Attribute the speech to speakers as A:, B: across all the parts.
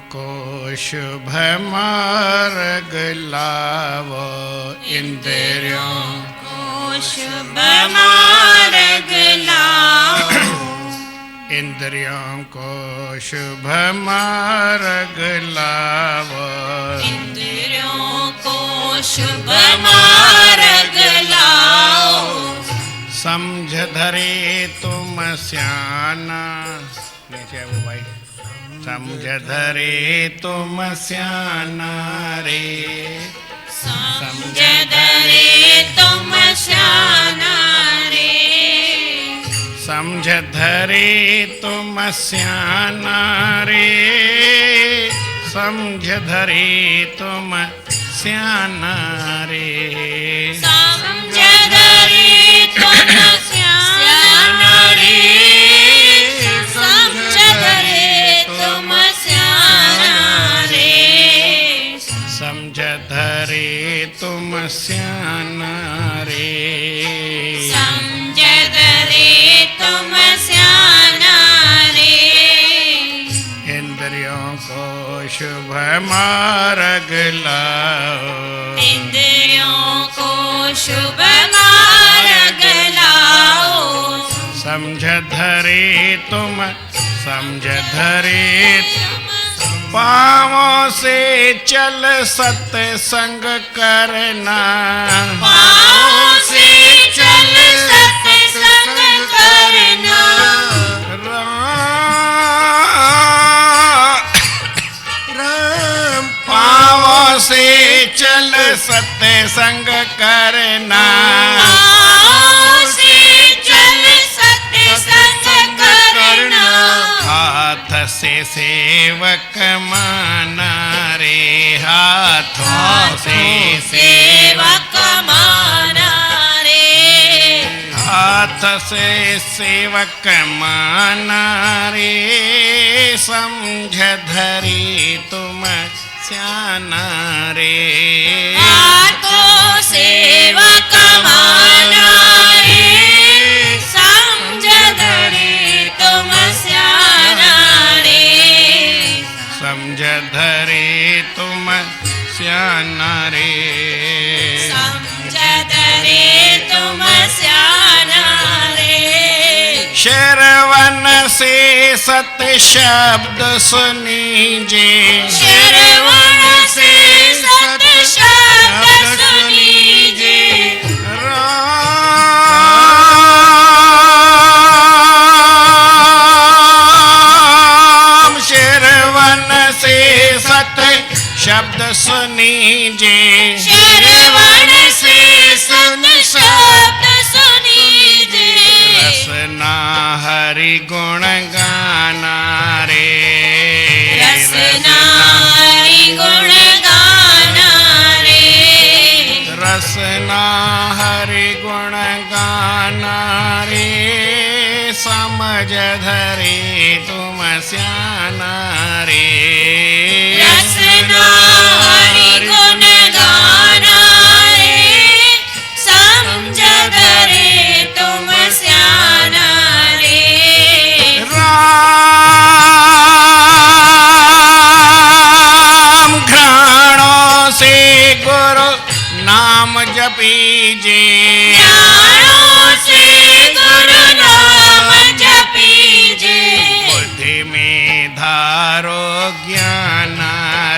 A: को शुभ मार्ग लावो, इंद्रियों
B: को शुभ मार्ग लाओ,
A: इंद्रियों को शुभ मार्ग लावो,
B: इंद्रियों को शुभ मार्ग लाओ।
A: समझ धरे तुम स्याना, नीचे वो भाई, समझ धरे तुम स्याना रे,
B: समझ धरे तुम स्याना रे,
A: समझ धरे तुम स्याना रे, समझ धरे तुम स्याना रे,
B: समझ धरे तुम स्याना रे, समझ धरे तुम स्याना रे,
A: समझ धरे तुम स्याना रे,
B: समझ धरे तुम स्याना रे।
A: इंद्रियों को शुभ मार्ग लाओ,
B: इंद्रियों को शुभ मार्ग लाओ,
A: समझ धरे तुम, समझ धरे पाँवों से चल सत्संग करना,
B: पाँव से चल सत्संग करना,
A: राम पाँवों से चल सत्संग करना,
B: पाँव से चल सत्संग करना,
A: हाथ से सेवक माना रे, हाथों से
B: सेवक माना रे,
A: हाथ से सेवक माना रे, समझ धरी तुम स्याना रे,
B: हाथों सेवक माना रे, समझ धरे तुम स्याना रे,
A: समझ धरे तुम स्याना रे,
B: समझ धरे तुम स्याना रे,
A: श्रवण से सत शब्द सुनीजे,
B: श्रवण से सत शब्द सुनीजे,
A: राम श्रवण से सत शब्द सुनीजे,
B: श्रवण से सत शब्द सुनीजे,
A: रसना हरि गुण गाना रे,
B: रसना हरि गुण गाना रे,
A: रसना हरि गुण गाना रे, समझ धरे तुम स्याना रे,
B: रसना हरि गुण गाना रे, समझ धरे तुम स्याना रे,
A: राम घ्राणों से गुरु नाम जपीजे,
B: ज्ञानों से गुरु नाम जपीजे,
A: बुद्धि में धारो ज्ञान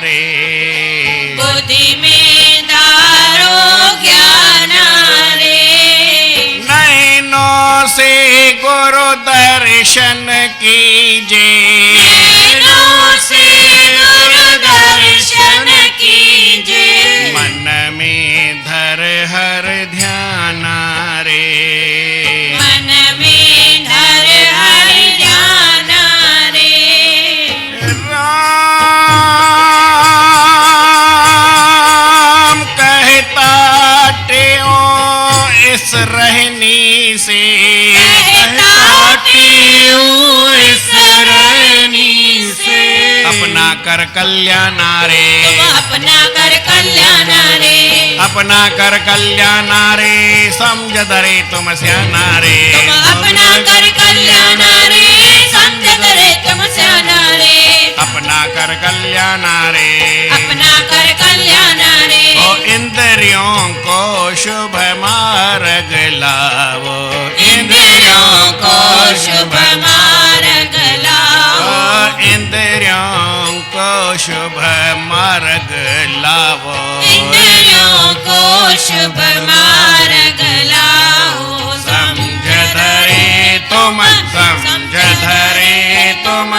A: रे,
B: बुद्धि में धारो ज्ञान रे,
A: नैनों से गुरु दर्शन कीजे,
B: नैनों से गुरु दर्शन कीजे,
A: मन में धर हर ध्यान रे,
B: मन में धर हर ध्यान रे,
A: राम कहता टेओ इस रहनी से,
B: कहता टेओ इस रहनी से,
A: अपना कर कल्याण रे,
B: तुम अपना कर कल्याण रे,
A: अपना कर कल्याण रे, समझ धरे तुम स्याना रे,
B: तुम अपना कर कल्याण रे, समझ धरे तुम स्याना रे,
A: अपना कर कल्याण रे,
B: अपना कर कल्याण रे।
A: ओ इंद्रियों को शुभ मार्ग लावो,
B: इंद्रियों को शुभ मार्ग लाओ,
A: इंद्रियों को शुभ मार्ग लावो,
B: इंद्रियों को शुभ मार्ग लाओ।
A: समझ धरे तुम, समझ धरे तुम,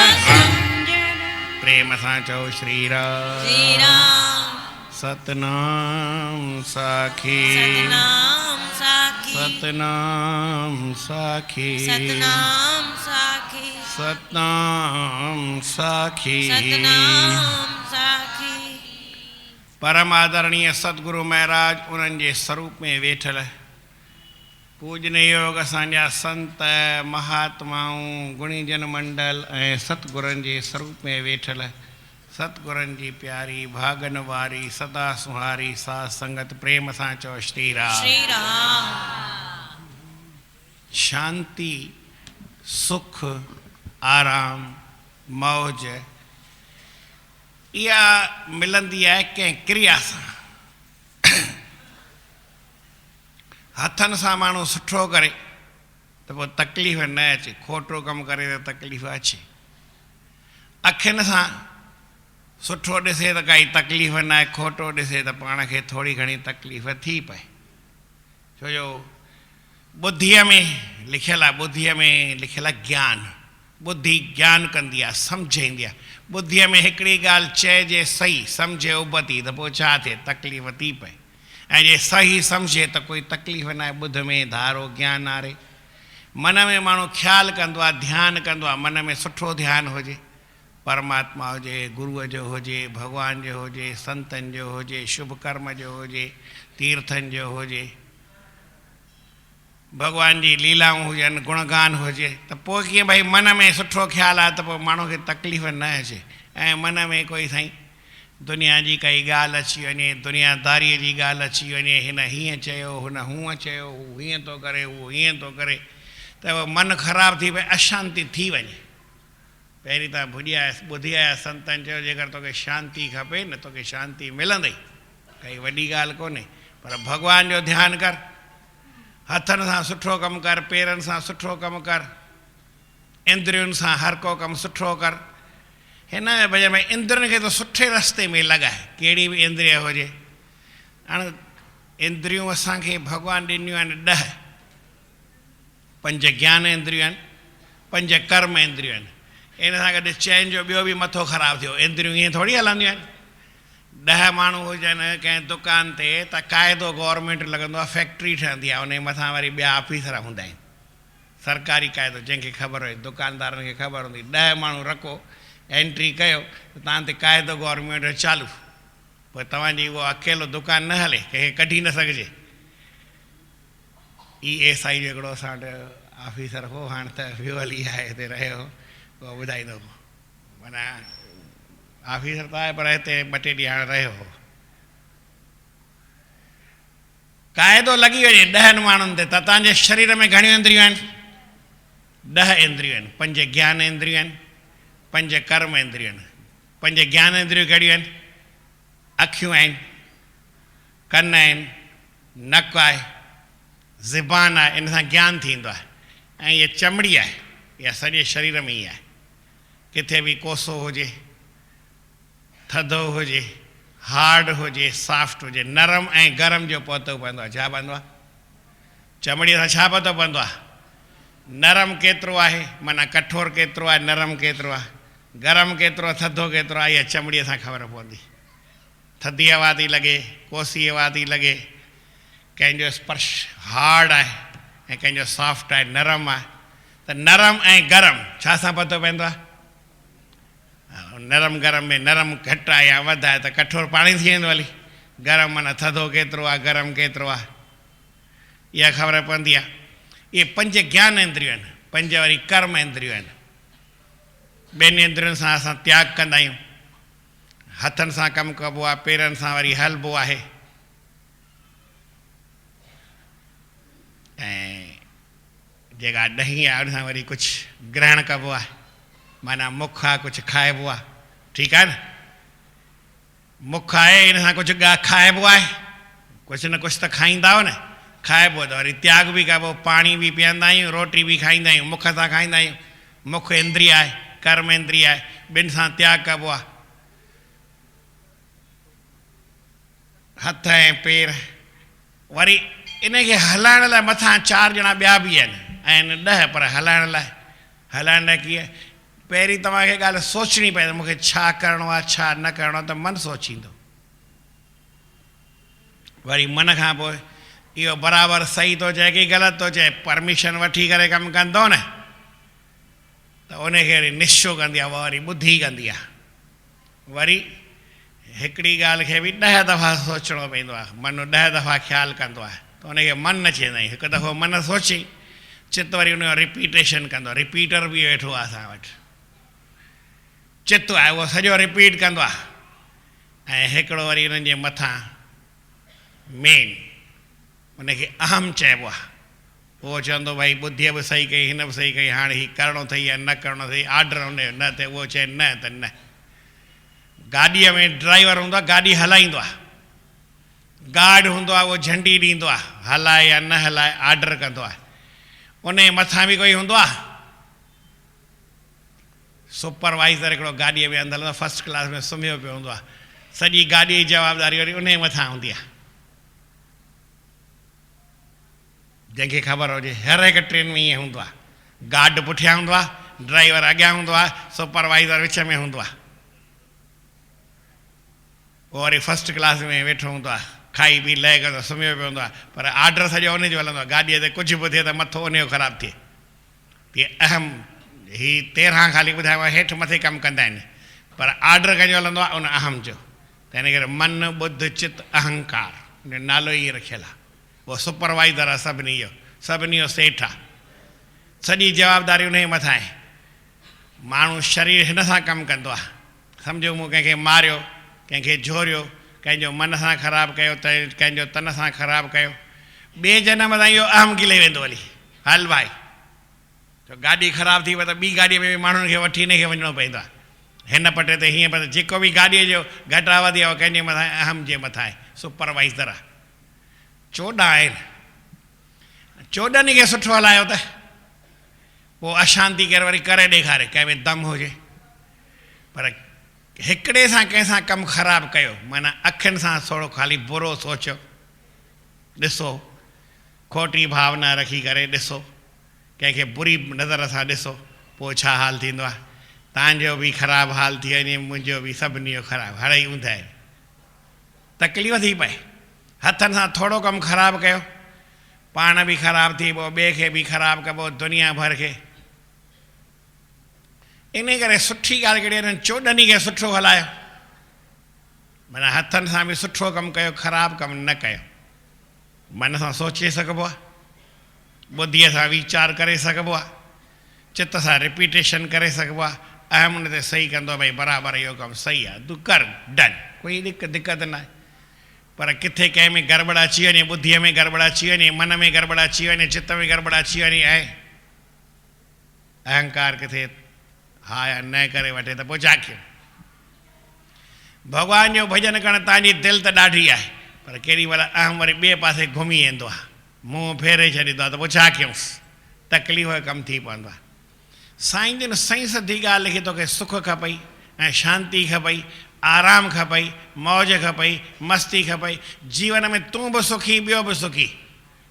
A: प्रेम साचो श्री राम।
B: श्री राम
A: सतनाम साखी,
B: सतनाम साखी,
A: सतनाम साखी,
B: सतनाम साखी,
A: सतनाम साखी।
B: सतनाम साखी।
A: परम आदरणीय सतगुरु महाराज उन्हनि जे स्वरूप में वेठल पूजन योग असांजा संत महात्माऊं गुणीजन मंडल ऐं सतगुरनि जे स्वरूप में वेठल सतगुरनि जी प्यारी भागन वारी सदा सुहारी साध संगत प्रेम सां चओ श्री राम।
B: श्री राम
A: शांति सुख आराम मौज इहा मिलंदी आहे कंहिं क्रिया सां। हथनि सां माण्हू सुठो करे त पोइ तकलीफ़ न अचे, खोटो कमु करे त तकलीफ़ अचे। अखियुनि सां सुठो ॾिसे त काई तकलीफ़ न आहे, खोटो ॾिसे त पाण खे थोरी घणी तकलीफ़ थी पए। छो जो ॿुद्धीअ में लिखियलु आहे, ॿुद्धीअ में लिखियलु आहे ज्ञान। ॿुधी ज्ञान कंदी आहे, सम्झाईंदी आहे। ॿुद्धीअ में हिकिड़ी ॻाल्हि चइजे सही, सम्झे उबती त पोइ छा थिए, तकलीफ़ थी पए। ऐं जे सही सम्झे त कोई तकलीफ़ न आहे, ॿुध में धारो ज्ञान आरे। मन में माण्हू ख़्यालु कंदो आहे, ध्यानु कंदो आहे, मन में सुठो ध्यानु हुजे, परमात्मा हुजे, गुरूअ जो हुजे, भॻवान जो हुजे, संतनि जो हुजे, शुभ कर्म जो हुजे, तीर्थनि जो हुजे, भॻवान जी लीलाऊं हुजनि, गुणगान हुजे, त पोइ कीअं भई मन में सुठो ख़्यालु आहे त पोइ माण्हू खे तकलीफ़ न अचे। ऐं मन में कोई साईं दुनिया जी काई ॻाल्हि अची वञे, दुनियादारीअ जी ॻाल्हि अची वञे, हिन हीअं चयो, हुन हूअं चयो, हू हीअं थो करे, हू हीअं थो करे, त उहो मनु ख़राबु थी पए, अशांती थी वञे। पहिरीं त ॿुधी आया संतनि चयो जेकर तोखे शांती खपे न, तोखे शांती मिलंदई, काई वॾी ॻाल्हि कोन्हे, पर भॻवान जो ध्यानु कर, हथनि सां सुठो कमु कर, पेरनि सां सुठो कमु कर, इंद्रियुनि सां हर को कमु सुठो कर। हिन वजह में इंद्रियुनि खे त सुठे रस्ते में लॻाए, कहिड़ी बि इंद्रिय हुजे। हाणे इंद्रियूं असांखे भॻवानु ॾिनियूं आहिनि 10, 5 ज्ञान इंद्रियूं आहिनि, 5 कर्म इंद्रियूं आहिनि। इन सां गॾु चइनि जो ॿियो बि मथो ख़राबु थियो, इंद्रियूं ईअं थोरी हलंदियूं आहिनि। 10 माण्हू हुजनि कंहिं दुकान ते त क़ाइदो गवर्नमेंट लॻंदो आहे, फैक्ट्री ठहंदी आहे, उन मथां वरी ॿिया ऑफिसर हूंदा आहिनि, सरकारी क़ाइदो जंहिंखे ख़बर हुजे, दुकानदारनि खे ख़बर हूंदी। 10 माण्हू रखो, एंट्री कयो त तव्हां ते क़ाइदो गवर्नमेंट जो चालू, पोइ तव्हांजी उहो अकेलो दुकान न हले, कंहिंखे कढी न सघिजे। ESI जो हिकिड़ो असां वटि ऑफिसर हो, हाणे त वियो हली आहे, हिते रहियो, उहो ॿुधाईंदो, माना ऑफिसर त आहे पर हिते 2-3 ॾींहं हाणे रहियो हो। क़ाइदो लॻी वञे 10 माण्हुनि ते त तव्हांजे शरीर में घणियूं इंद्रियूं आहिनि? 10 इंद्रियूं आहिनि। 5 ज्ञान इंद्रियूं आहिनि, 5 कर्म इंद्रियूं आहिनि। 5 ज्ञान इंद्रियूं कहिड़ियूं आहिनि? अखियूं आहिनि, कन आहिनि, नक आहे, ज़बान आहे, इन सां ज्ञान थींदो आहे। ऐं इहा चमड़ी आहे, इहा सॼे शरीर में ई आहे, किथे बि कोसो हुजे, थधो हुजे, हार्ड हुजे, सॉफ्ट हुजे, नरम ऐं गरम जो पतो पवंदो आहे। छा पवंदो आहे? चमड़ीअ सां छा पतो पवंदो आहे? नरम केतिरो आहे, माना कठोर केतिरो आहे, नरम केतिरो आहे, गरम केतिरो, थधो केतिरो आहे, इहा चमड़ीअ सां ख़बर पवंदी। थधी हवा थी लॻे, कोसी हवा थी लॻे, कंहिंजो स्पर्श हार्ड आहे ऐं कंहिंजो सॉफ्ट आहे, नरम आहे। त नरम ऐं गरम छा सां पतो पवंदो आहे? नरम गरम में नरम घटि आहे या वधि आहे त कठोर पाणी थी वेंदो हली। गरम माना थधो केतिरो आहे, गरम केतिरो आहे, इहा ख़बर पवंदी आहे। इहे 5 ज्ञान इंद्रियूं आहिनि, 5 वरी कर्म इंद्रियूं आहिनि। 2 इंद्रियुनि सां असां त्याग कंदा आहियूं, हथनि सां कमु कबो आहे, पेरनि सां वरी हलबो आहे। ऐं जेका ॾही आहे उन सां वरी कुझु ग्रहण कबो आहे, माना मुख आहे, कुझु खाइबो आहे। ठीकु आहे न। मुख आहे, इन सां कुझु खाइबो आहे, कुझु न कुझु त खाईंदा आहियो न, खाइबो त वरी त्याग बि कबो, पाणी बि पीअंदा आहियूं, रोटी बि खाईंदा आहियूं, मुख सां खाईंदा आहियूं। मुख इंद्रिय आहे, कर्म इंद्रिय आहे, ॿिनि सां त्याग कबो आहे। हथ ऐं पेर, वरी इनखे हलाइण लाइ मथां 4 ॼणा ॿिया बि आहिनि 10, पर हलाइण लाइ कीअं, पहिरीं तव्हांखे ॻाल्हि सोचणी पए त मूंखे छा करिणो आहे, छा न करिणो आहे, त मन सोचींदो। वरी मन खां पोइ इहो बराबरि सही थो चए कि ग़लति थो चए, परमिशन वठी करे कमु कंदो न, त उनखे वरी निश्चो कंदी आहे, वरी ॿुधी कंदी आहे। वरी हिकिड़ी ॻाल्हि खे बि 10 दफ़ा सोचणो पवंदो आहे, मन 10 दफ़ा ख़्यालु कंदो आहे, त उनखे मन न चवंदा आहियूं। हिकु दफ़ो मन सोची, चित वरी उनजो रिपीटेशन कंदो आहे, रिपीटर बि वेठो आहे असां वटि, चित आहे उहो सॼो रिपीट कंदो आहे। ऐं हिकिड़ो वरी उन्हनि जे मथां मेन उनखे अहम चइबो आहे, उहो चवंदो भई ॿुधीअ बि सही कई, हिन बि सही कई, हाणे हीउ करिणो अथई या न करिणो अथई, आर्डर हुनजो न थिए, उहो चए न त न। गाॾीअ में ड्राइवर हूंदो आहे, गाॾी हलाईंदो आहे, गार्ड हूंदो आहे, उहो झंडी ॾींदो आहे, हलाए या न हलाए, आर्डर कंदो आहे। उन जे मथां बि कोई हूंदो आहे, सुपरवाइज़र हिकिड़ो गाॾीअ में अंदरि फर्स्ट क्लास में सुम्हियो पियो हूंदो आहे, सॼी गाॾीअ जी जवाबदारी वरी उन जे मथां हूंदी आहे। जंहिंखे ख़बर हुजे, हर हिकु ट्रेन में ईअं हूंदो आहे, गार्ड पुठियां हूंदो आहे, ड्राइवर अॻियां हूंदो आहे, सुपरवाइज़र विच में हूंदो आहे। पोइ वरी फर्स्ट क्लास में वेठो हूंदो आहे, खाई पी लहे कंदो सुम्हियो पियो हूंदो आहे, पर आर्डर सॼो उनजो हलंदो आहे। गाॾीअ ते कुझु बि थिए त मथो उनजो ख़राबु थिए। तीअं अहम ही 13 ख़ाली ॿुधायो आहे, हेठि मथे कमु कंदा आहिनि, पर आर्डर कंहिंजो हलंदो आहे उन अहम जो। त हिन करे मन, बुद्ध, चित, अहंकार, उनजो नालो ई रखियलु आहे। उहो सुपरवाइज़र आहे सभिनी जो, सभिनी जो सेठ आहे, सॼी जवाबदारी उनजे मथां आहे। माण्हू शरीर हिन सां कमु कंदो आहे। सम्झो मूं कंहिंखे मारियो, कंहिंखे झोरियो, कंहिंजो मन सां ख़राबु कयो, त कंहिंजो तन सां ख़राबु कयो, ॿिए जनम ताईं इहो अहम गिले वेंदो। वरी हल भाई, छो गाॾी ख़राबु थी वई त ॿी गाॾीअ में बि माण्हुनि खे वठी हिनखे वञिणो पवंदो आहे। हिन पटे ते हीअं, पर जेको बि गाॾीअ जो घटा वधी आहे उहो कंहिंजे मथां, अहम जे मथां आहे, सुपरवाइज़र आहे। 14 आहिनि, 14 खे सुठो हलायो त पोइ अशांति करे वरी करे ॾेखारे, कंहिं में दम हुजे। पर हिकिड़े सां कंहिंसां कमु ख़राबु कयो, माना अखियुनि सां थोरो ख़ाली बुरो सोचियो, ॾिसो, खोटी भावना रखी करे ॾिसो, कंहिंखे बुरी नज़र सां ॾिसो, पोइ छा हाल थींदो आहे। तव्हांजो बि ख़राबु हाल थी वञे, मुंहिंजो बि, सभिनी जो ख़राबु, हर ई ऊंधा आहिनि, तकलीफ़ थी पए। हथनि सां थोरो कमु ख़राबु कयो, पाण बि ख़राबु थी पोइ ॿिए खे बि ख़राबु कबो, दुनिया भर खे। इन करे सुठी ॻाल्हि कहिड़ी आहे, 14 खे सुठो हलायो, माना हथनि सां बि सुठो कमु कयो, ख़राबु कमु न कयो। मन सां सोचे सघिबो आहे, ॿुधीअ सां वीचार करे सघिबो आहे, चित सां रिपीटेशन करे सघिबो आहे, अहम उन ते सही कंदो भई बराबरि इहो कमु सही आहे, तूं कर, डन, कोई दिक़त न आहे। पर किथे कंहिं में गड़बड़ अची वञे, ॿुधीअ में गड़बड़ अची वञे, मन में गड़बड़ अची वञे, चित में गड़बड़ अची वञे, ऐं अहंकार किथे हा या न करे वठे, त पोइ छा कयूं। भॻवान जो भॼन करणु तव्हांजी दिलि त ॾाढी आहे, पर केॾी महिल अहम वरी ॿिए पासे घुमी वेंदो आहे, मुंहुं फेरे छॾींदो आहे, त पोइ छा कयूंसि, तकलीफ़ जो कमु थी पवंदो आहे। साईं जन सही सधी ॻाल्हि लिखी, तोखे सुख खपई ऐं शांती खपई, आराम खपई, मौज खपई, मस्ती खपई, जीवन में तूं बि सुखी, ॿियो बि सुखी,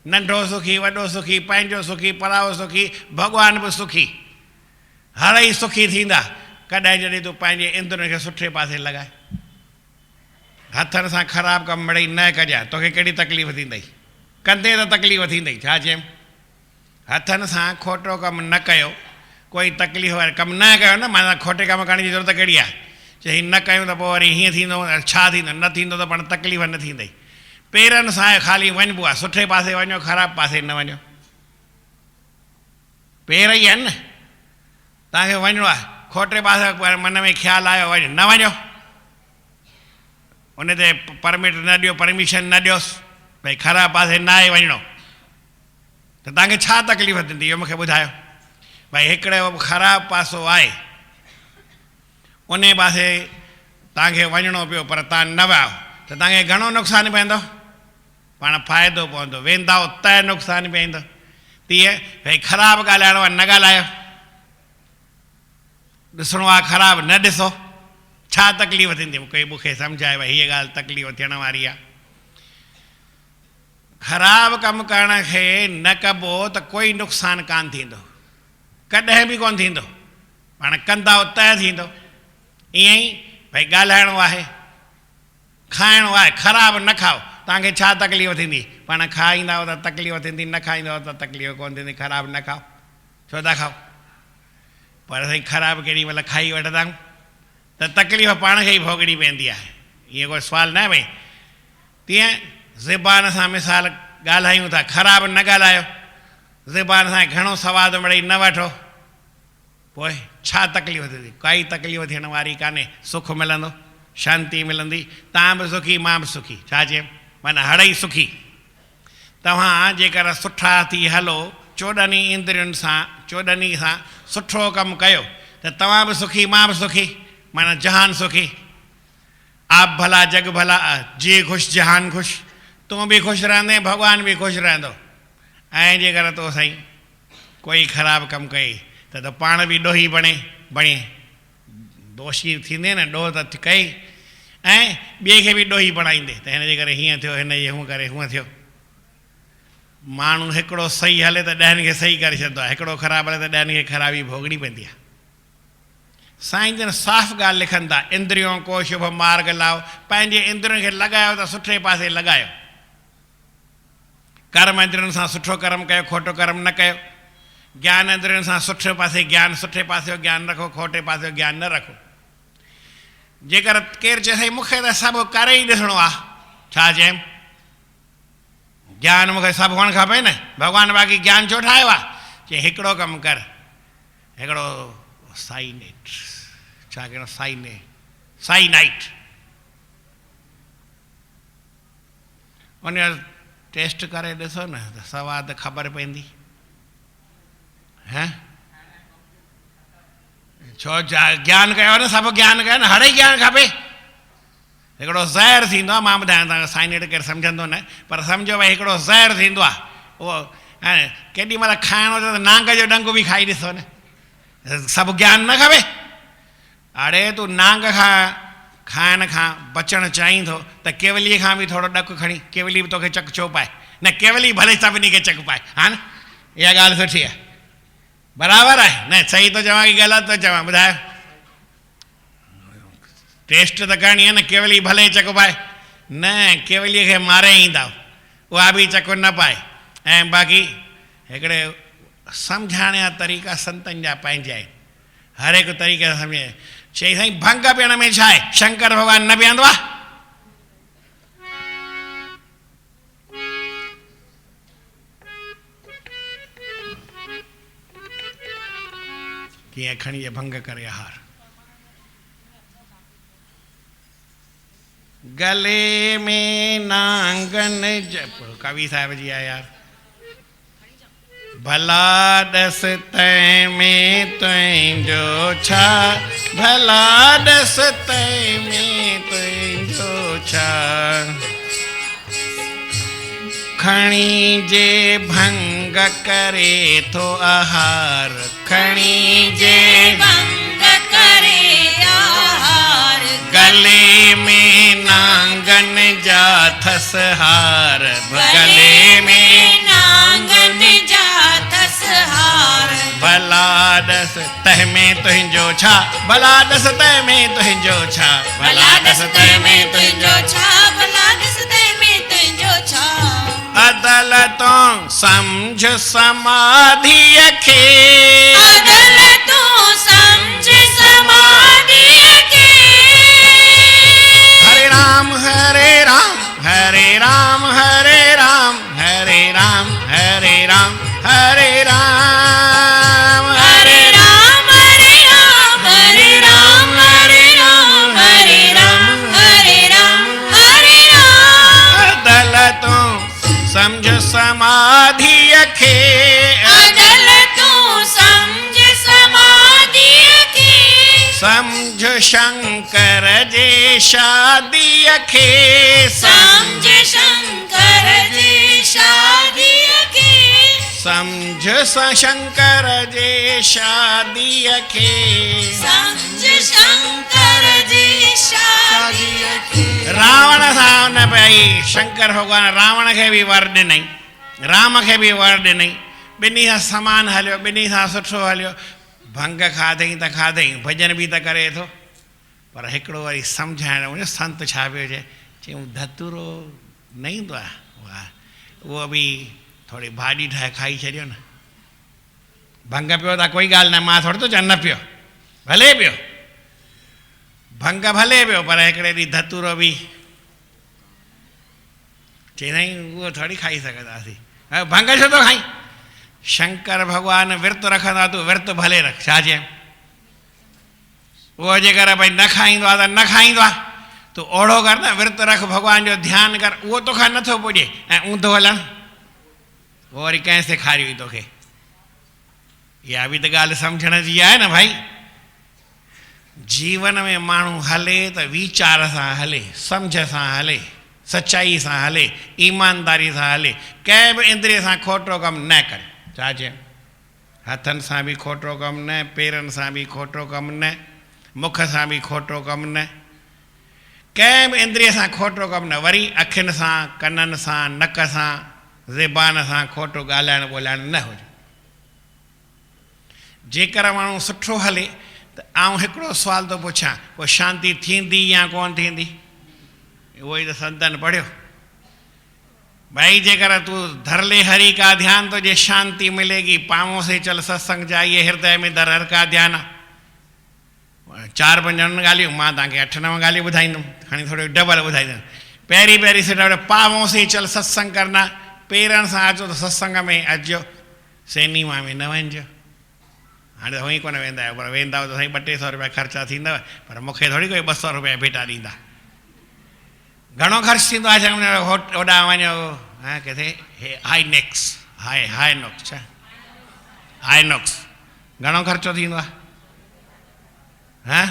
A: नंढो सुखी, वॾो सुखी, पंहिंजो सुखी, पराओ सुखी, भॻवान बि सुखी, हर ई सुखी थींदा कॾहिं जॾहिं तूं पंहिंजे इंद्रनि खे सुठे पासे लॻाए। हथनि सां ख़राबु कमु मिड़ई न कजांइ, तोखे कहिड़ी तकलीफ़ थींदई, कंदे त तकलीफ़ थींदई, छा चयमि। हथनि सां खोटो कमु न कयो, कोई तकलीफ़ वारो कमु न कयो न, माना खोटे कमु करण जी ज़रूरत कहिड़ी आहे। चई न कयूं त पोइ वरी हीअं थींदो, छा थींदो, न थींदो त पाण तकलीफ़ न थींदई। पेरनि सां ख़ाली वञिबो आहे, सुठे पासे वञो, ख़राबु पासे न वञो। पेर ई आहिनि न, तव्हांखे वञिणो आहे, खोटे पासे मन में ख़्यालु आयो, वञो, न वञो, उन ते परमिट न ॾियो, परमिशन न ॾियोसि, भई ख़राबु पासे न आहे वञिणो, त तव्हांखे छा तकलीफ़ थींदी, इहो मूंखे ॿुधायो। भई हिकिड़ो ख़राबु पासो आहे, उन पासे तव्हांखे वञिणो पियो पर तव्हां न विया त तव्हांखे घणो नुक़सानु पवंदो, पाण फ़ाइदो पवंदो, वेंदा त नुक़सानु पवंदो। तीअं भई ख़राबु ॻाल्हाइणो आहे न ॻाल्हायो, ॾिसणो आहे ख़राबु न ॾिसो, छा तकलीफ़ थींदी, कोई मूंखे सम्झाए भई हीअ ॻाल्हि तकलीफ़ थियण वारी आहे। ख़राबु कमु करण खे न कबो त कोई नुक़सानु कान थींदो, कॾहिं बि कोन थींदो, पाण कंदा त थींदो। ईअं ई भई ॻाल्हाइणो आहे, खाइणो आहे, ख़राबु न खाओ, तव्हांखे छा तकलीफ़ थींदी, पाण खाईंदव त तकलीफ़ थींदी, न खाईंदव त तकलीफ़ कोन थींदी। ख़राबु न खाओ, छो था खाओ, पर साईं ख़राबु केॾी महिल खाई वठंदा आहियूं त तकलीफ़ पाण खे ई भोगणी पवंदी आहे। ईअं कोई सुवालु न आहे भई। तीअं ज़बान सां मिसाल ॻाल्हायूं था, ख़राबु न ॻाल्हायो, ज़बान सां घणो सवादु मिड़ई न वठो, पोइ छा तकलीफ़ थींदी, काई तकलीफ़ थियण वारी कान्हे, सुख मिलंदो, शांती मिलंदी, तव्हां बि सुखी मां बि सुखी। छा चए, माना हड़ई सुखी। तव्हां जेकर सुठा थी हलो, 14 इंद्रियुनि सां, 14 सां सुठो कमु कयो त तव्हां बि सुखी मां बि सुखी, माना जहान सुखी। आप भला जग भला, जे ख़ुशि जहान ख़ुशि, तूं बि ख़ुशि रहंदे, भॻवान बि ख़ुशि रहंदो। ऐं जेकर तो साईं कोई ख़राबु कमु कई त पाण बि ॾोही बणे दोषी थींदे न, ॾोह त कई ऐं ॿिए खे बि ॾोही बणाईंदे त हिन जे करे हीअं थियो, हिन जे हूअं करे हूअं थियो। माण्हू हिकिड़ो सही हले त 10 खे सही करे छॾींदो आहे, हिकिड़ो ख़राबु हले त 10 खे ख़राबी भोगणी पवंदी आहे। साईं जन साफ़ ॻाल्हि लिखनि था, इंद्रियों को शुभ मार्ग लाओ, पंहिंजे इंद्रियुनि खे लॻायो त सुठे पासे लॻायो। कर्म इंद्रियुनि सां सुठो कर्म कयो, खोटो कर्म न कयो। ज्ञान इंद्रियुनि सां सुठे पासे ज्ञान, सुठे पासे जो ज्ञान रखो, खोटे पासे जो ज्ञान न रखो। जेकर केरु चए साईं मूंखे त सभु करे ई ॾिसणो आहे, छा चयमि, ज्ञान मूंखे सभु हुअणु खपे न, भॻवान बाक़ी ज्ञान छो ठाहियो आहे, चई हिकिड़ो कमु कर, हिकिड़ो साइनेट, छा कहिड़ो साइनाइट, उन जो टेस्ट करे ॾिसो न त सवादु ख़बर पवंदी। छो ज्ञान कयो न, सभु ज्ञान कयो न, हर ज्ञान खपे। हिकिड़ो ज़हर थींदो आहे, मां ॿुधायां तव्हांखे, साइनेट केरु सम्झंदो न, पर सम्झो भई हिकिड़ो ज़हर थींदो आहे, उहो केॾी महिल खाइणो हुजे त नांग जो डंग बि खाई ॾिसो न, सभु ज्ञान न खपे। अड़े तूं नांग खाइण खां बचणु चाहीं थो त केवलीअ खां बि थोरो ॾकु खणी, केवली बि तोखे चक छो पाए, न केवली भले सभिनी खे चक पाए, हा न, इहा ॻाल्हि सुठी आहे, बराबरि आहे न, सही थो चवां की ग़लति थो चवां, ॿुधायो। टेस्ट त करणी आहे न, केवली भले चक पाए, न केवलीअ खे मारे ईंदा, उहा बि चक न पाए। ऐं बाक़ी हिकिड़े सम्झाइण जा तरीक़ा संतनि जा पंहिंजा आहिनि, हर हिकु तरीक़े सां सम्झे। चई साईं भंग पीअण में छा आहे, शंकर भॻवानु न पीअंदो आहे, कीअं खणी भंग करे हार। गले में नांगन जप, कवि साहिब जी आहे यार। भला दस तै में तुंहिंजो छा, भला दस तै में तुंहिंजो छा, खणी जे भंग करे थो आहार, खणी जे
B: भंग करे आहार,
A: गले में नांगन जा थस हार, गले में
B: नांगन जा थस हार,
A: भला दस तह में तुंहिंजो छा, भला दस तह में तुंहिंजो छा,
B: भला दस तह में तुंहिंजो छा, भला दस तह में तुंहिंजो छा,
A: अदालतों समझ समाधिअ खे,
B: अदालतों समझ समाधिअ खे,
A: हरे राम हरे राम, हरे राम हरे राम, हरे राम हरे राम, हरे राम
B: हरे राम हरे राम, हरे राम हरे राम, हरे राम हरे राम, हरे राम,
A: अदालतों समझ समाधिअ खे,
B: अदालतों समझ समाधिअ खे,
A: समझ शंकर जे शादीअ खे
B: समझ शंकर जी शादीअ खे
A: समझ शंकर जे शादीअ खे
B: समझ शंकर जी शादीअ खे
A: रावण सां हुन भई शंकर भॻवान रावण खे बि वर ॾिनई राम खे बि वर ॾिनई ॿिन्ही सां समान हलियो ॿिन्ही सां सुठो हलियो भंग खाधई त खाधई भॼन बि त करे थो पर हिकिड़ो वरी सम्झाइणो हुयो संत छा पियो चए चयूं धतूरो न ईंदो आहे वाह उहो बि थोरी भाॼी ठाहे खाई छॾियो न भंग पियो त कोई ॻाल्हि न मां थोरो थो चवां न पियो भले पियो भंग भले पियो पर हिकिड़े ॾींहुं धतूरो बि चईं उहो थोरी खाई सघंदासीं भंग छो थो खाई शंकर भॻवान विर्त रखंदा तूं विर्त भले रख छा चए उहो जेकर भई न खाईंदो आहे त न खाईंदो आहे तूं ओढ़ो कर न विर्त रख भॻवान जो ध्यानु कर उहो तोखां नथो पुॼे ऐं ऊंधो हलणु उहो वरी कंहिं सेखारी हुई तोखे इहा बि त ॻाल्हि सम्झण जी आहे न भाई जीवन में माण्हू हले त वीचार सां हले सम्झ सां हले सचाई सां हले ईमानदारी सां हले कंहिं बि इंद्रिय सां खोटो कमु न करे छा चए हथनि सां बि खोटो कमु न पेरनि सां बि खोटो कमु न मुख सां बि खोटो कमु न कंहिं बि इंद्रिय सां खोटो कमु न वरी अखियुनि सां कननि सां नक सां ज़बान सां खोटो ॻाल्हाइणु ॿोलाइणु न हुजे जेकर माण्हू सुठो हले त आउं हिकिड़ो सुवाल थो पुछां पोइ शांती थींदी या कोन थींदी उहो ई त संतनि पढ़ियो भाई जेकर तू धर ले हरि का ध्यान तुझे शांति मिलेगी पाँवों से चल सत्संग जाइए हृदय में धर हर का ध्यान 4-5 ॻाल्हियूं मां तव्हांखे 8-9 ॻाल्हियूं ॿुधाईंदुमि खणी थोरी डबल ॿुधाईंदुमि पहिरीं सिट पाँवों से चल सत्संग करना पेरनि सां अचो त सत्संग में अचिजो सिनेमा में न वञिजो हाणे त हूअं ई कोन वेंदा आहियो पर वेंदा त साईं 200-300 रुपया ख़र्चा थींदव पर मूंखे थोरी कोई 200 रुपया भेटा ॾींदा घणो ख़र्चु थींदो आहे छा होॾां वञो हा किथे हाईनेक्स हाईनॉक्स छा हाईनॉक्स घणो ख़र्चो थींदो आहे हा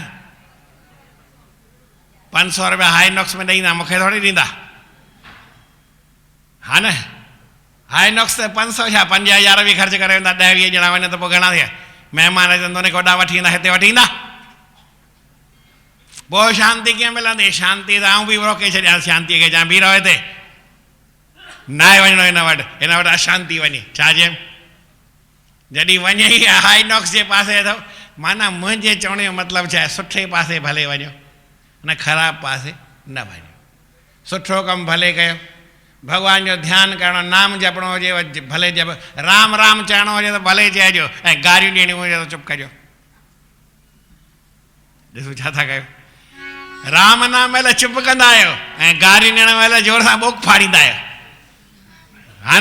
A: 500 रुपया हाईनॉक्स में ॾींदा मूंखे थोरी ॾींदा हा न हाईनॉक्स त 500 छा 5000 बि ख़र्चु करे वेंदा 10-20 ॼणा वञो त पोइ घणा थिया महिमान अचनि त उनखे होॾां वठी ईंदा हिते वठी ईंदा पोइ शांती कीअं मिलंदी शांती त आऊं बि रोके छॾियां शांतीअ खे चवां बीहो हिते न आहे वञिणो हिन वटि अशांती वञे छा चए जॾहिं वञे ई हाईनॉक्स जे पासे अथव माना मुंहिंजे चवण जो मतिलबु छा आहे सुठे पासे भले वञो न ख़राबु पासे न वञो सुठो कमु भले कयो भॻवान जो ध्यानु करणो नाम जपणो हुजे भले जप राम राम चवणो हुजे त भले चइजो ऐं गारियूं ॾियणियूं हुजे त चुप कजो ॾिसो छा था कयो राम नाम महिल चुप कंदा आहियो ऐं गारियूं ॾियण महिल जोर सां ॿोक फाड़ींदा आहियो हा न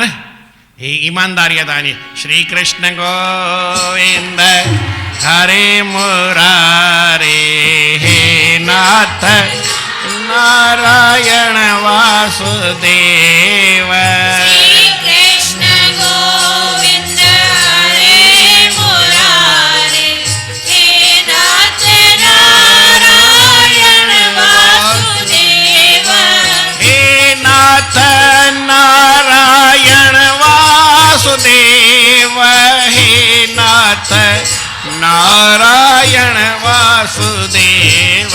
A: ही ईमानदारी आहे तव्हांजी श्री कृष्ण गोविंद हरे मुरारे हे नाथ नारायण वासुदेव
B: श्री कृष्ण गोविंद हरे मुरारे हे नाथ नारायण वासुदेव
A: हे नाथ नारायण वासुदेव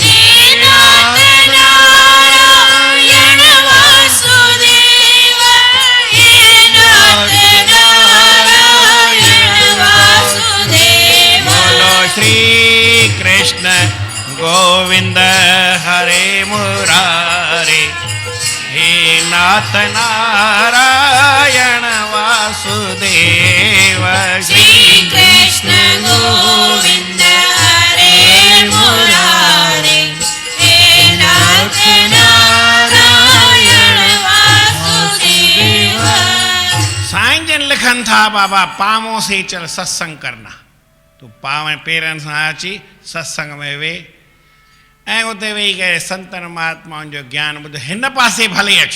A: हे नाथ नारायण वासुदेव गोविंद हरे मुरारे हे नाथ नारायण वासुदेव
B: श्री कृष्ण गोविंद हरे मुरारे हे नाथ नारायण वासुदेव
A: साईं जन लिखन था बाबा पाँवों से चल सत्संग करना तू पाँव पेरनि सां अची सत्संग में वे ऐं उते वेही करे संतनि महात्माउनि जो ज्ञान ॿुध हिन पासे भले अच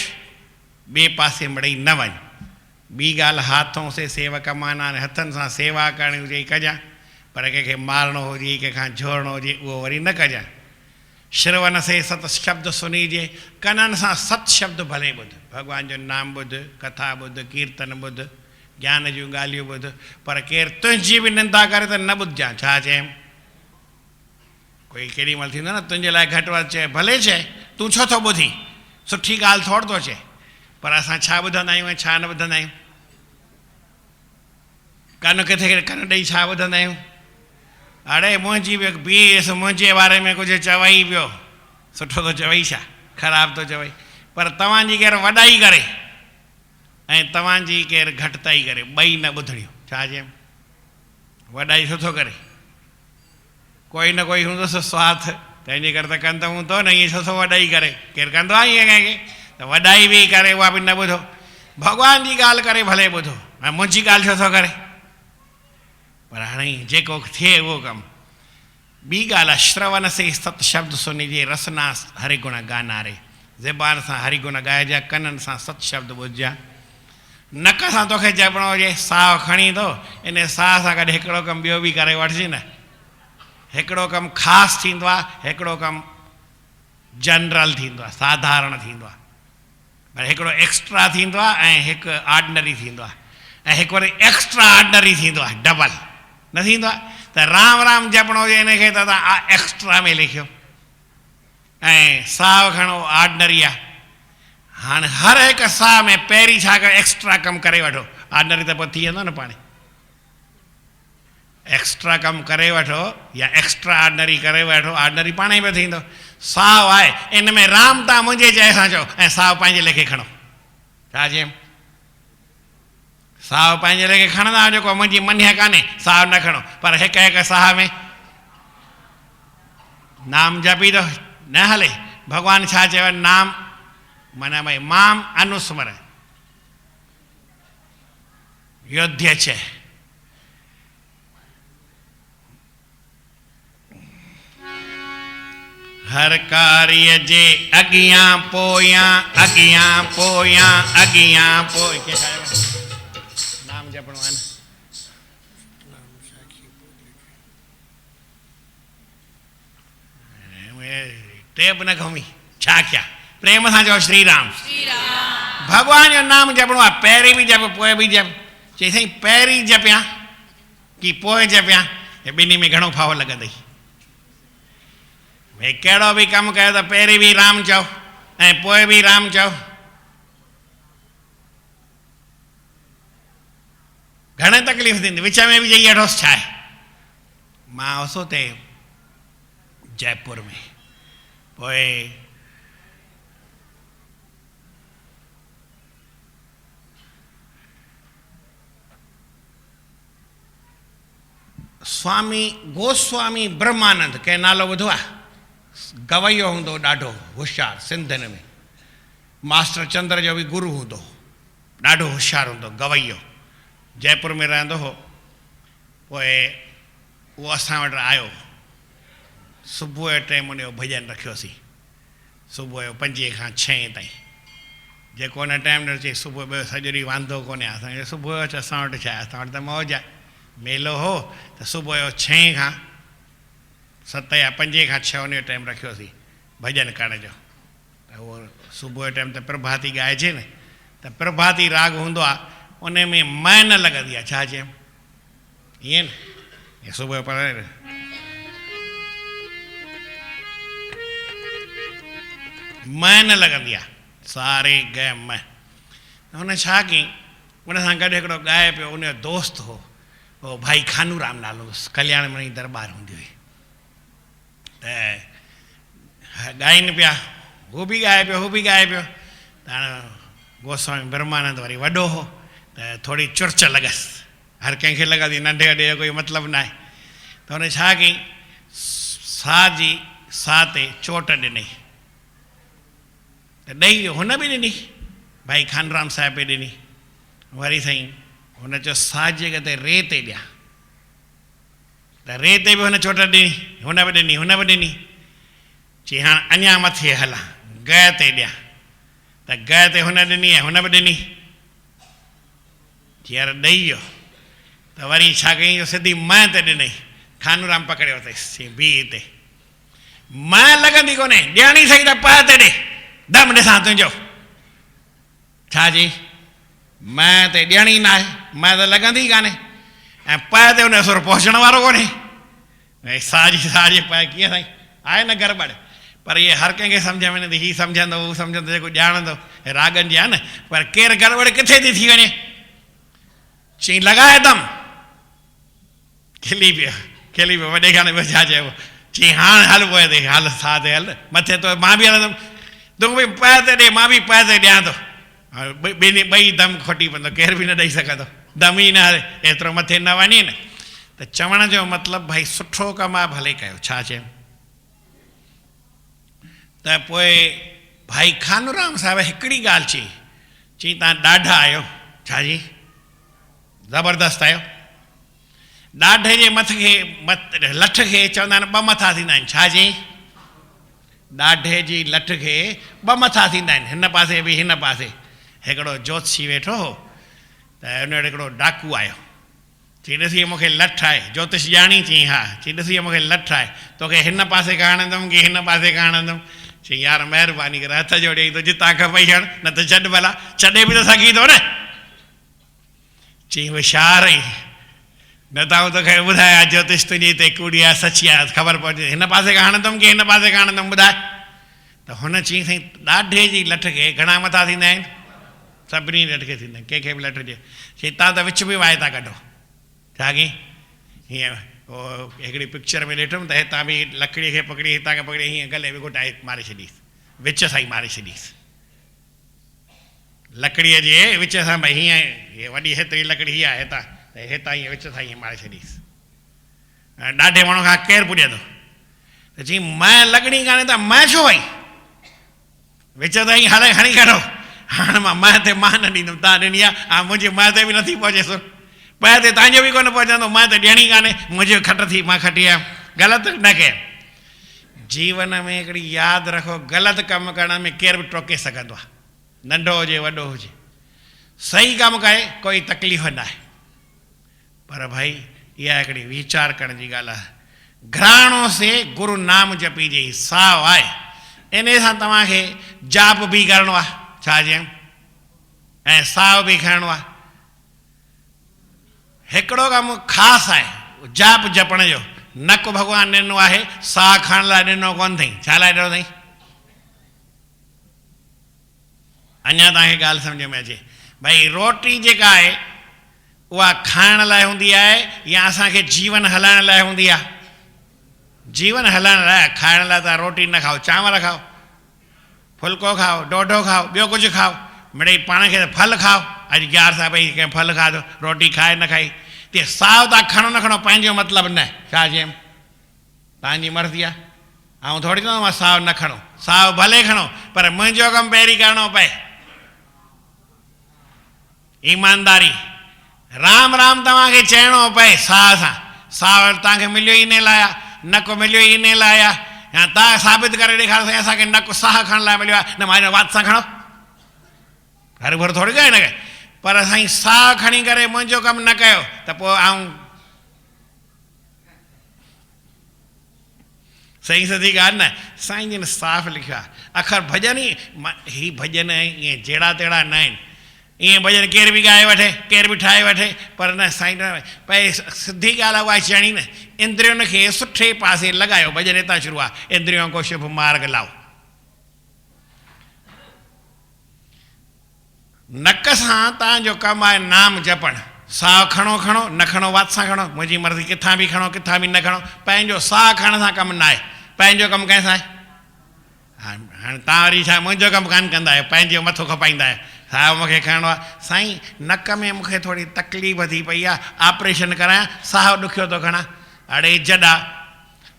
A: ॿिए पासे मिड़ई न वञ ॿी ॻाल्हि हाथों से सेवक माना हथनि सां सेवा करणी हुजे कजां पर कंहिंखे मारणो हुजे कंहिंखां जोड़णो हुजे उहो वरी न कजांइ। श्रवण से सत शब्द सुनीजे, कननि सां सत शब्द भले ॿुध, भॻवान जो नाम ॿुध, कथा ॿुध, कीर्तन ॿुध, ज्ञान जूं ॻाल्हियूं ॿुध, पर केरु तुंहिंजी बि निंदा करे त न ॿुधजांइ। छा चयईं? कोई केॾी महिल थींदो न तुंहिंजे लाइ घटि वधि चए, भले चए, तूं छो थो ॿुधी, सुठी ॻाल्हि थोड़ थो चए, पर असां छा ॿुधंदा आहियूं ऐं छा न ॿुधंदा आहियूं? कन किथे कन ॾेई छा ॿुधंदा आहियूं? अड़े मुंहिंजी बि बीस मुंहिंजे बारे में कुझु चवई पियो, सुठो थो चवई छा, ख़राबु थो चवई, पर तव्हांजी केरु वॾाई करे ऐं तव्हांजी केरु घटिताई करे, ॿई न ॿुधणियूं। छा चयमि? वॾाई छो थो करे? कोई न कोई हूंदुसि स्वार्थ, तंहिंजे करे त कंदो हूंदो न, ईअं छो थो वॾाई करे? केरु कंदो आहे ईअं कंहिंखे? त वॾाई बि करे उहा बि न ॿुधो, भॻवान जी ॻाल्हि करे भले ॿुधो, ऐं मुंहिंजी ॻाल्हि छो थो करे? पर हाणे जेको थिए उहो कमु। ॿी ॻाल्हि आहे, श्रवण से सत शब्द सुनिजे, रसना हरि गुण गाना रे, ज़बान सां हरि गुण ॻाइजा, कननि सां सत शब्द ॿुधजा। नक सां तोखे जपणो हुजे, साहु खणी थो, इन साह सां गॾु हिकिड़ो कमु ॿियो बि करे वठिजे न। हिकिड़ो कमु ख़ासि थींदो आहे, हिकिड़ो कमु जनरल थींदो आहे, साधारण थींदो आहे, पर हिकिड़ो एक्स्ट्रा थींदो आहे ऐं हिकु ऑर्डिनरी थींदो आहे, ऐं हिकु वरी एक्स्ट्रा ऑर्डिनरी थींदो आहे, डबल न थींदो आहे। त राम राम जपणो हुजे इनखे त तव्हां एक्स्ट्रा में लिखियो, ऐं साहु खणो ऑर्डिनरी आहे। हाणे हर हिकु साह में पहिरीं छा कयो? एक्स्ट्रा कमु करे वठो, ऑर्डिनरी त पोइ थी वेंदो न पाणे। एक्स्ट्रा कमु करे वठो या एक्स्ट्रा ऑर्डिनरी करे वठो, ऑर्डिनरी पाणे ई पियो थींदो। साहु आहे, इन में राम तव्हां मुंहिंजे चए सां चओ, ऐं साहु पंहिंजे लेखे खणो। छा चयमि? साहु पंहिंजे लेखे खणंदा हुजो, को मुंहिंजी मञे कान्हे, साहु न खणो, पर हिकु हिकु साह में नाम जपी थो न हले। भॻवानु छा चयो? नाम माना भई माम अनुस्मर योध्य छे, हर कार्य जे अॻियां पोयां, अॻियां पोयां, अॻियां पोयां। नाम जपणो आहे न। टेप न घुमी, छा कया? प्रेम सां चओ श्री राम। भॻवान जो नाम जपणो आहे, पहिरीं बि जप पोइ बि जप। चई साईं पहिरीं जपियां की पोइ जपियां, हे ॿिन्ही में घणो फावो लॻंदई। भई कहिड़ो बि कमु कयो त पहिरीं बि राम चओ ऐं पोइ बि राम चओ, घणे तकलीफ़ थींदी। विच में बि चई वठोसि छा आहे। मां हुउसि हुते जयपुर में, पोइ स्वामी गोस्वामी ब्रह्मानंद कंहिं नालो ॿुधो आहे? गवैयो हूंदो, ॾाढो होशियारु, सिंधियुनि में मास्टर चंद्र जो बि गुरू हूंदो, ॾाढो होशियारु हूंदो, गवैयो, जयपुर में रहंदो हो। पोइ उहो असां वटि आयो, सुबुह जो टाइम उन जो भॼन रखियोसीं, सुबुह जो 5 खां 6 ताईं। जेको हुन टाइम न चई सुबुह ॿियो सॼो ॾींहुं वांदो कोन्हे, असांखे सुबुह जो असां वटि छा आहे, असां वटि त मौज आहे। मेलो हो त सुबुह जो 6 खां 7 या 5 खां 6 उन जो टाइम रखियोसीं भॼन करण जो। त उहो सुबुह जो टाइम त प्रभाती ॻाइजे न, त प्रभाती राग हूंदो आहे, उन में मैं न लॻंदी आहे। छा चयमि? ईअं न, इहे सुबुह जो पर मैं न लॻंदी आहे, सारे ग मैं। हुन छा कयईं, उन सां गॾु हिकिड़ो ॻाए पियो, उनजो दोस्त हो, उहो भाई खानूराम नालो हुयुसि, कल्याण में दरबार हूंदी हुई। त ॻाइनि पिया, हू बि ॻाए पियो, हू बि ॻाए पियो। त हाणे गोस्वामी ब्रह्मानंद वरी वॾो हो, त थोरी चुरच लॻसि, हर कंहिंखे लॻंदी, नंढे वॾे जो कोई मतिलबु न आहे। त हुन छा कयईं, साह जी साह ते चोट ॾिनई, त ॾेई वियो। हुन बि ॾिनी, भाई खानराम साहिब बि ॾिनी। वरी साईं हुन चयो साह जी जॻह ते रे ते ॾियां, त रे ते बि हुन चोट ॾिनी, हुन बि ॾिनी, हुन बि ॾिनी। चई हाणे अञा मथे हलां, ग ते ॾियां, त ग ते हुन ॾिनी ऐं हुन बि ॾिनी। चई यार ॾेई वियो। त वरी छा कयईं, सिधी मैं ते ॾिनई, त खानूराम पकड़ियो अथईसि बी हिते मैं लॻंदी कोन्हे ॾियणी सही त पए ते ॾे दम ॾिसां तुंहिंजो छा जी मैं ते ॾियणी न आहे मैं त लॻंदी ई कान्हे ऐं पए ते उन सुर पहुचण वारो कोन्हे ऐं साजी पए कीअं साईं आहे न गड़बड़ पर इहे हर कंहिंखे सम्झ में न ईंदी हीउ सम्झंदो हू सम्झंदो जेको ॼाणंदो रागनि जी आहे न पर केरु गड़बड़ किथे थी वञे चई लॻाए दम खिली पियो वॾे गाने में छा चइबो चई हाणे हल पोइ ते हल साथ हल मथे तो मां बि हलंदुमि तूं बि पए ते ॾे मां बि पए ते ॾियां थो ॿई दम खोटी पवंदो केर बि न ॾेई सघंदो दम ई न हले एतिरो मथे न वञे न त चवण जो मतिलबु भाई सुठो कमु आहे भले कयो छा चयूं त पोइ भाई खानूराम साहिब हिकिड़ी ॻाल्हि चई तव्हां ॾाढा आहियो छा जी ज़बरदस्त आहियो ॾाढे जे लठ खे चवंदा आहिनि ॿ मथा थींदा आहिनि छा चई ॾाढे जी लठ खे ॿ मथा थींदा आहिनि हिन पासे बि हिन पासे हिकिड़ो ज्योतिषी वेठो हो त हुन वटि हिकिड़ो डाकू आयो चई ॾिसी मूंखे लठ आहे ज्योतिष ॼाणी चई हा चई ॾिसी मूंखे लठ आहे तोखे हिन पासे खां हणंदुमि की हिन पासे खां हणंदुमि चई यार महिरबानी करे हथ जोड़े तो जितां खपई हण न त छॾ भला छॾे बि त सघी थो न चई होशियार आई न त आउं तोखे ॿुधायां ज्योतिष तुंहिंजी हिते कूड़ी आहे सची आहे ख़बर पवंदी हिन पासे खां हणंदुमि की हिन पासे खां हणंदुमि ॿुधाए त हुन चई साईं ॾाढे जी लठ खे घणा मथा थींदा आहिनि सभिनी लठ खे थींदा आहिनि कंहिंखे बि लठ जे चई तव्हां त विच में वाए था कढो छा की हीअं हिकिड़ी पिक्चर में ॾिठुमि त हितां बि लकड़ीअ खे पकड़ी हितां खे पकड़ी हीअं गले में घुटाए मारे छॾीसि विच सां ई मारे छॾीसि लकड़ीअ जे विच सां भई हीअं वॾी हेतिरी लकड़ी हीअ आहे हितां हितां ईअं विच सां ईअं मारे छॾीसि ॾाढे माण्हू खां केरु पुॼे थो त चई मैं लॻणी कान्हे त मैं छो आई विच ताईं हले खणी कढो हाणे मैं ते मां न ॾींदुमि तव्हां ॾिनी आहे ऐं मुंहिंजी मैं ते बि नथी पहुचे सो पए ते तव्हांजो बि कोन पहुचंदो मैं त ॾियणी कान्हे मुंहिंजो खट थी मां खटी आयमि ग़लति न कयो जीवन में हिकिड़ी यादि रखो ग़लति कमु करण में केरु बि टोके सघंदो आहे नंढो हुजे वॾो हुजे सही कमु करे कोई तकलीफ़ न आहे पर भाई इहा हिकिड़ी वीचार करण जी ॻाल्हि आहे घराणो से गुरु नाम जपीजे साव आहे इन सां तव्हांखे जाप बि करिणो आहे छा चयूं ऐं साव बि खणणो आहे हिकिड़ो कमु ख़ासि आहे जाप जपण जो नकु भॻवानु ॾिनो आहे साह खणण लाइ ॾिनो कोन अथई छा लाइ ॾिनो अथई अञा तव्हांखे ॻाल्हि सम्झ में अचे भई रोटी जेका आहे उहा खाइण लाइ हूंदी आहे या असांखे जीवन हलाइण लाइ हूंदी आहे जीवन हलाइण लाइ खाइण लाइ तव्हां रोटी न खाओ चांवर खाओ फुल्को खाओ ॾोढो खाओ ॿियो कुझु खाओ मिड़ई पाण खे फल खाओ अॼु ग्यार सां भई कंहिं फल खाधो रोटी खाए न खाई ते साव तव्हां खणो न खणो पंहिंजो मतिलबु न छा चयमि तव्हांजी मर्ज़ी आहे ऐं थोरी चवंदो मां साव न खणो साव भले खणो पर मुंहिंजो कमु पहिरीं करिणो पए ईमानदारी राम राम तव्हांखे चइणो पए साह सां साव तव्हांखे मिलियो ई इन लाइ आहे नकु मिलियो ई इन लाइ आहे या तव्हां साबित करे ॾेखारो साईं असांखे नकु साह खणण लाइ मिलियो आहे न मां हिन वात सां खणो हर भर थोरी कयो हिन खे पर साईं साह खणी करे मुंहिंजो कमु न कयो त पोइ आऊं सही सदी ॻाल्हि न साईं जिन साफ़ लिखियो आहे अखर भॼन ई ही भॼन ईअं जहिड़ा तहिड़ा न आहिनि ईअं भॼन केर बि ॻाए वठे केर बि ठाहे वठे पर न साईं भई सिधी ॻाल्हि आहे उहा चवणी न इंद्रियुनि खे सुठे पासे लॻायो भॼन हितां शुरू आहे इंद्रियों को शुभ मार्ग लाओ नक सां तव्हांजो कमु आहे नाम जपणु साह खणो खणो न खणो वात सां खणो मुंहिंजी मर्ज़ी किथां बि खणो किथां बि न खणो पंहिंजो साह खणण सां कमु न आहे पंहिंजो कमु कंहिंसां आहे हाणे तव्हां वरी छा मुंहिंजो कमु कान कंदा आहियो पंहिंजो मथो खपाईंदा आहियो साह मूंखे खणणो आहे साईं नक में मूंखे थोरी तकलीफ़ थी पई आहे ऑपरेशन करायां साह ॾुखियो थो खणा अड़े जॾा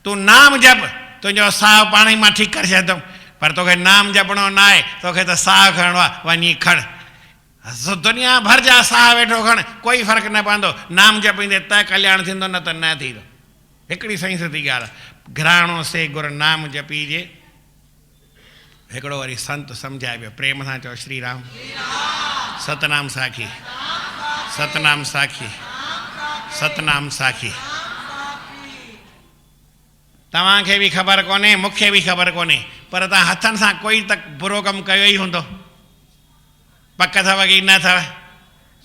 A: तूं नाम जप तुंहिंजो साह पाण ई मां ठीकु करे छॾंदुमि पर तोखे नाम जपणो न आहे तोखे त साह खणणो आहे वञी खण दुनिया भर जा साह वेठो खण कोई फ़र्क़ु न पवंदो नाम जपींदे त कल्याण थींदो न त न थींदो हिकिड़ी सही सिधी ॻाल्हि आहे घराणो से गुरु नाम जपीजे हिकिड़ो वरी संत सम्झाए पियो प्रेम सां चओ श्री राम सतनाम साखी सतनाम साखी सतनाम साखी तव्हांखे बि ख़बर कोन्हे, मूंखे बि ख़बर कोन्हे, पर तव्हां हथनि सां कोई त बुरो कमु कयो ई हूंदो। पक अथव की न अथव?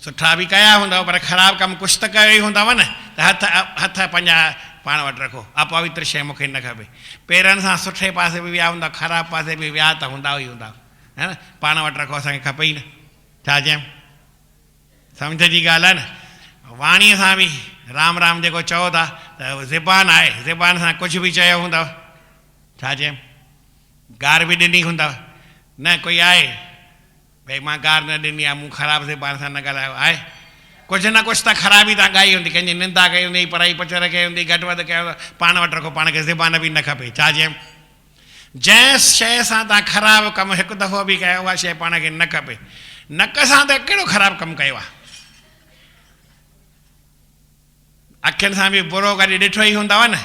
A: सुठा बि कया हूंदव, पर ख़राबु कमु कुझु त कयो ई हूंदव न। त हथ पंहिंजा पाण वटि रखो। अपवित्र शइ मूंखे न खपे। पेरनि सां सुठे पासे बि विया हूंदा, ख़राबु पासे बि विया त हूंदा ई हूंदा, है न। पाण वटि रखो, असांखे खपे ई न। छा चयमि? सम्झ जी ॻाल्हि आहे न। वाणीअ सां बि राम राम जेको चओ था त ज़बान आहे, ज़बान सां कुझु बि चयो हूंदव। छा चयमि? गार बि ॾिनी हूंदव। न कोई आहे भई मां गार न ॾिनी आहे, मूं ख़राबु ज़बान सां न ॻाल्हायो आहे? कुझु न कुझु त ख़राबी तव्हां ॻाई हूंदी, कंहिंजी निंदा कई हूंदी, पढ़ाई पचर कई हूंदी, घटि वधि कयो। पाण वटि रखो, पाण खे ज़बान बि न खपे। छा चयमि? जंहिं शइ सां तव्हां ख़राबु कमु हिकु दफ़ो बि कयो, उहा शइ पाण खे न खपे। नक सां त कहिड़ो ख़राबु कमु कयो आहे? अखियुनि सां बि बुरो कॾहिं ॾिठो ई हूंदव न,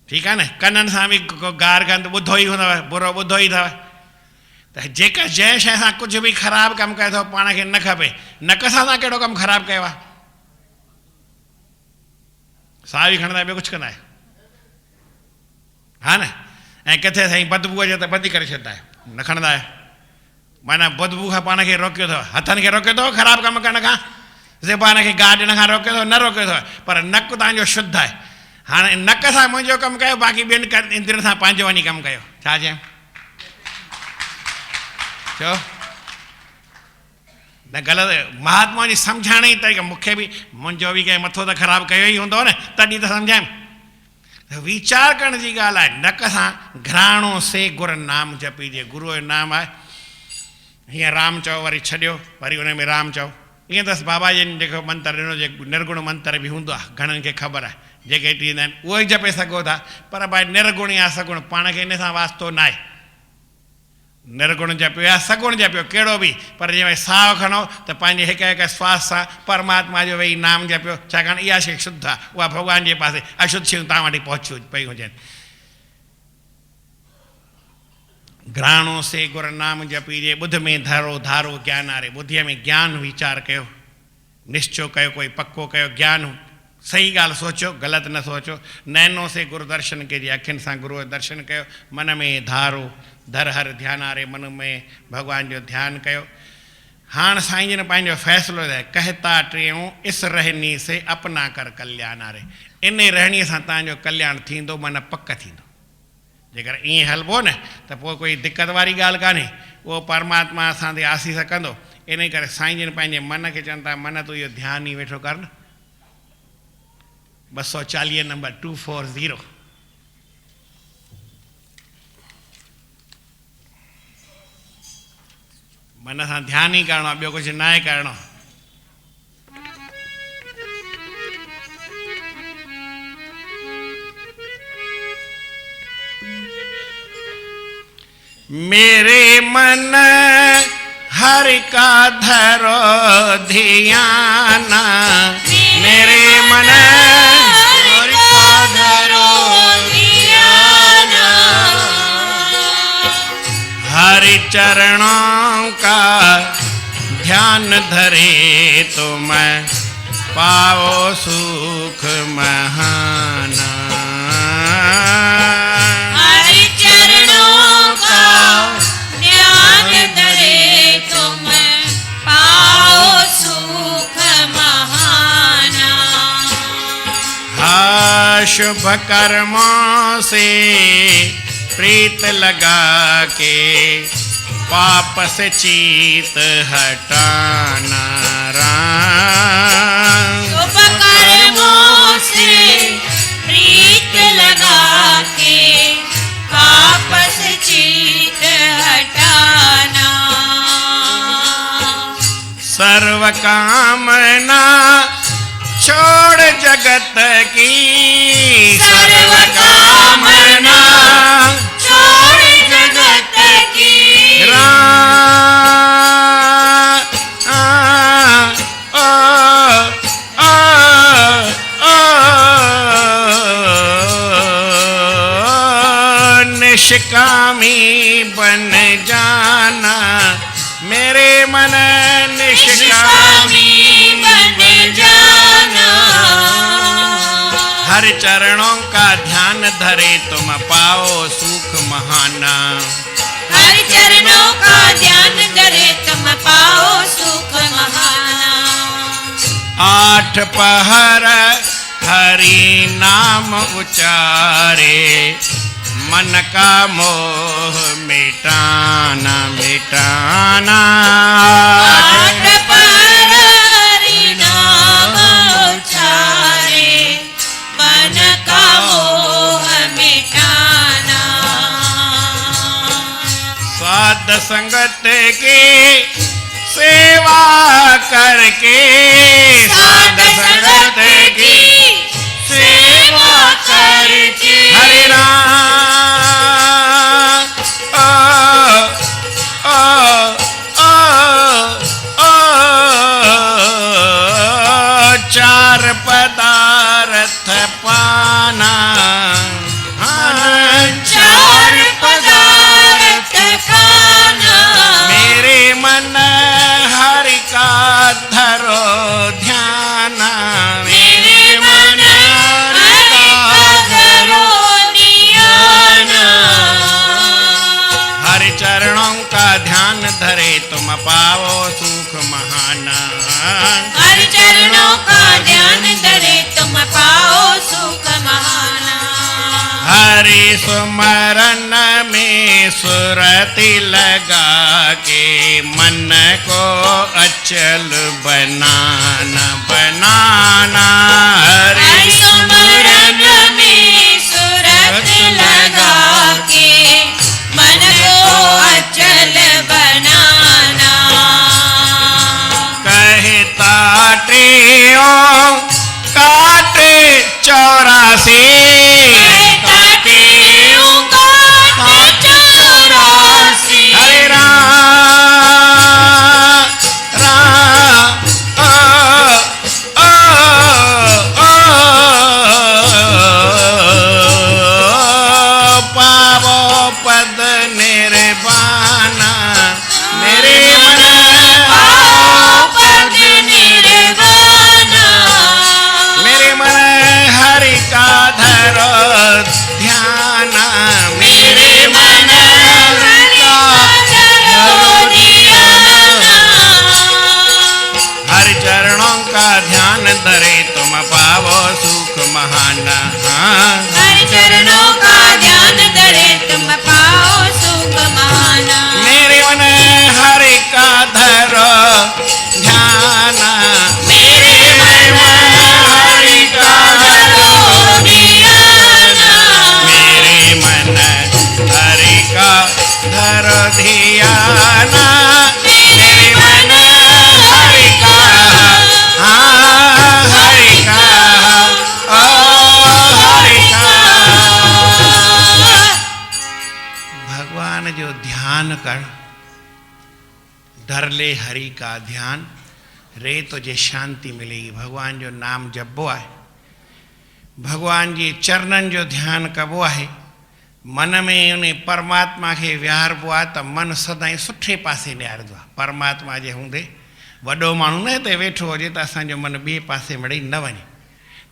A: ठीकु आहे न। कननि सां बि गार गंद ॿुधो ई हूंदव, बुरो ॿुधो ई अथव। त जंहिं शइ सां कुझु बि ख़राबु कमु कयो अथव, पाण खे न खपे। नक सां तव्हां कहिड़ो कमु ख़राबु कयो आहे? साह बि खणंदा, ॿियो कुझु कंदा आहियो, हा न। ऐं किथे साईं बदबू अचे त बंदि करे छॾींदा आहियो, न खणंदा आहियो। माना बदबू खां पाण खे रोकियो अथव, हथनि खे रोकियो अथव ख़राबु कमु करण खां, ज़बान खे गाह ॾियण खां रोकियो अथव, न रोकियो अथव। पर नक तव्हांजो शुद्ध आहे। हाणे नक सां मुंहिंजो कमु कयो, बाक़ी ॿियनि इंद्रियुनि सां पंहिंजो वञी कमु कयो। छा चयमि? चओ न ग़लति। महात्मा जी सम्झाइण जी तरीक़ो, मूंखे बि मुंहिंजो बि कंहिं मथो त ख़राबु कयो ई हूंदो न, तॾहिं त सम्झायमि। वीचार करण जी ॻाल्हि आहे। नक सां घराणो से गुर नाम जपीजे। गुरूअ जो नाम आहे। हीअं राम चओ, वरी छॾियो, वरी हुन में राम चओ। ईअं त बाबा जिन जेको मंत्र ॾिनो, जेको निर्गुण मंत्र बि हूंदो आहे, घणनि खे ख़बर आहे। जेके ॾींदा आहिनि उहो ई जपे सघो था, पर भाई निर्गुण या सगुण पाण खे इन सां वास्तो न आहे। निर्गुण जपियो या सगुण जपियो, कहिड़ो बि, पर जंहिंमें साहु खणो त पंहिंजे हिकु हिकु श्वास सां परमात्मा जो वेही नाम जपियो। छाकाणि इहा शइ शुद्ध आहे, उहा भॻवान जे पासे। अशुद्ध शयूं तव्हां वटि पहुची पई हुजनि। घराणो से गुर नाम जपीजे। ॿुध में धरो धारो ज्ञान आरे। ॿुधीअ में ज्ञान वीचार कयो, निश्चय कयो, कोई पको कयो ज्ञान। सही ॻाल्हि सोचो, ग़लति न सोचो। नैनो से गुरु दर्शन कजे। अखियुनि सां गुरूअ जो दर्शन कयो। मन में धारो धर हर ध्यान आरे। मन में भॻवान जो ध्यानु कयो। हाणे साईं जन पंहिंजो फ़ैसिलो आहे, कहता टियों इस रहनी से अपना कर कल्याण आरे। इन रहणीअ सां तव्हांजो कल्याण थींदो, मन पक थींदो। जेकर ईअं हलबो न त पोइ कोई दिक़त वारी ॻाल्हि कान्हे। उहो परमात्मा असां ते आसीस कंदो। इन करे साईं जन पंहिंजे मन खे चवनि था, मन तूं इहो ध्यानु ई वेठो कर न। 240 नंबर 240। मन सां ध्यानु ई करिणो आहे, ॿियो कुझु न आहे करिणो। मेरे मन हर का धरो ध्याना। मेरे मन हर का धरो ध्याना। हरि चरणों का ध्यान धरे तो मैं पाओ सुख महाना।
B: हरि चरणों का ध्यान धरे तो मैं पाओ सुख महाना।
A: हाँ शुभ कर्मों से प्रीत लगा के पाप से चीत हटाना। राम
B: शुभ कर्मों से प्रीत लगा के पाप से चीत हटाना।
A: सर्व कामना छोड़ जगत की।
B: सर्व कामना छोड़ जगत की।
A: निष्कामी बन जाना। मेरे मन निष्कामी
B: बन जाना।
A: हर चरणों का ध्यान धरे तुम पाओ सुख महाना।
B: हर चरणों का ध्यान धरे तुम पाओ सुख महाना।
A: आठ पहर हरि नाम उचारे मन का मोह मिटाना मिटाना।
B: आठ पहर हरि नाम उचारे मन का मोह मिटाना।
A: साध संगत की सेवा करके
B: साध संगत की सेवा करके
A: हरे राम ओ चार पदार्थ पाना।
B: चार पदार्थ खाना।
A: मेरे मन हरि का धरो ध्यान।
B: मेरे मन हरि का धरो ध्यान।
A: हरि चरणों का ध्यान धरे तुम पाओ सुख महाना।
B: हरि चरणों का ध्यान धरे तुम पाओ सुख महाना।
A: हरि सुमरन में सुरति लगा के मन को अचल बनाना बनाना।
B: हरि सुमरन में सुरत लगा के मन को अचल बनाना।
A: कहता टेओ काटे 84
B: काटेओं काट 84।
A: हरे राम राम पावो पद निर्वाणा। मेरे मन
B: पद निर्वाणा।
A: मेरे मन हरि का धरो ध्यान। मेरे मन हरि का धरो ध्यान। हरि चरणों का ध्यान धरे तुम पावो सुख महाना।
B: हरि चरणों का ध्यान धरे तुम पाओ सुख महाना।
A: मेरे मन हरि का धरो ध्यान।
B: मेरे मन हरि का धरो ध्यान।
A: मेरे मन हरि का धरो ध्यान। मेरे मन हरि का हरि का हरि का। भगवान जो ध्यान कर धर ले हरि का ध्यान रे तुझे शांति मिलेगी। भगवान जो नाम जपबो आहे, भगवान जी चरणन जो ध्यान कबो आहे, मन में उन परमात्मा के विहारबो आहे त मन सदाई सुठे पासे निहारंदो आहे। परमात्मा जे हूंदे वॾो माण्हू न हिते वेठो हुजे त असांजो मन ॿिए पासे मिड़ई न वञे।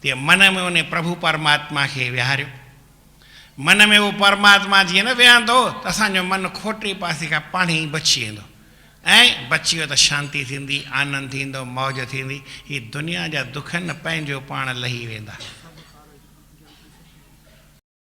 A: तीअं मन में उन प्रभु परमात्मा के विहारियो। मन में वो परमात्मा जीअं न विहंदो त असांजो मन खोटे पासे खां पाण ई बची वेंदो ऐं बची वियो त शांती थींदी, आनंद थींदो, मौज थींदी। ही दुनिया जा दुख न पंहिंजो पाण लही वेंदा।